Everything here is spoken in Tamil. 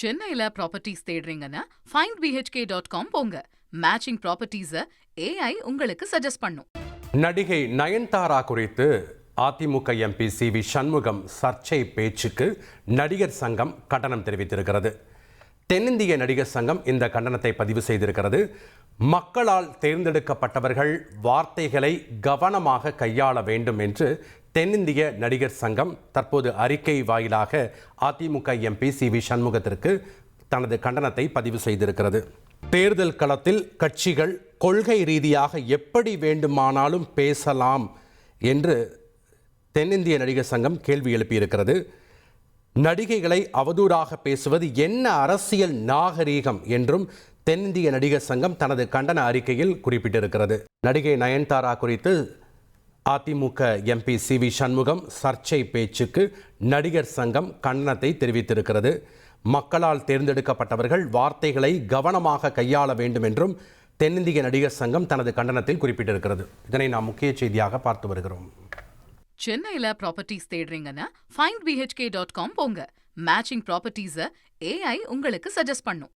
சென்னையில ப்ராப்பர்ட்டிஸ் தேடுறீங்கன்னா findbhk.com போங்க. மேட்சிங் ப்ராப்பர்ட்டிஸை AI உங்களுக்கு சஜஸ்ட் பண்ணும். நடிகை நயன்தாரா குறித்து அதிமுக எம்பி சி.வி. சண்முகம் சர்ச்சை பேச்சுக்கு நடிகர் சங்கம் கண்டனம் தெரிவித்திருக்கிறது. தென்னிந்திய நடிகர் சங்கம் இந்த கண்டனத்தை பதிவு செய்திருக்கிறது. மக்களால் தேர்ந்தெடுக்கப்பட்டவர்கள் வார்த்தைகளை கவனமாக கையாள வேண்டும் என்று தென்னிந்திய நடிகர் சங்கம் தற்போது அறிக்கை வாயிலாக அதிமுக எம்பி சி.வி. சண்முகத்திற்கு தனது கண்டனத்தை பதிவு செய்திருக்கிறது. தேர்தல் களத்தில் கட்சிகள் கொள்கை ரீதியாக எப்படி வேண்டுமானாலும் பேசலாம் என்று தென்னிந்திய நடிகர் சங்கம் கேள்வி எழுப்பியிருக்கிறது. நடிகைகளை அவதூறாக பேசுவது என்ன அரசியல் நாகரீகம் என்றும் தென்னிந்திய நடிகர் சங்கம் தனது கண்டன அறிக்கையில் குறிப்பிட்டிருக்கிறது. நடிகை நயன்தாரா குறித்து அதிமுக எம்பி சி.வி. சண்முகம் சர்ச்சை பேச்சுக்கு நடிகர் சங்கம் கண்டனத்தை தெரிவித்திருக்கிறது. மக்களால் தேர்ந்தெடுக்கப்பட்டவர்கள் வார்த்தைகளை கவனமாக கையாள வேண்டும் என்றும் தென்னிந்திய நடிகர் சங்கம் தனது கண்டனத்தில் குறிப்பிட்டிருக்கிறது. இதனை நாம் முக்கிய செய்தியாக பார்த்து வருகிறோம். சென்னையில ப்ராப்பர்ட்டிஸ் தேடுறீங்கன்னா findbhk.com போங்க. மேட்சிங் ப்ராப்பர்ட்டிஸை AI உங்களுக்கு சஜஸ்ட் பண்ணும்.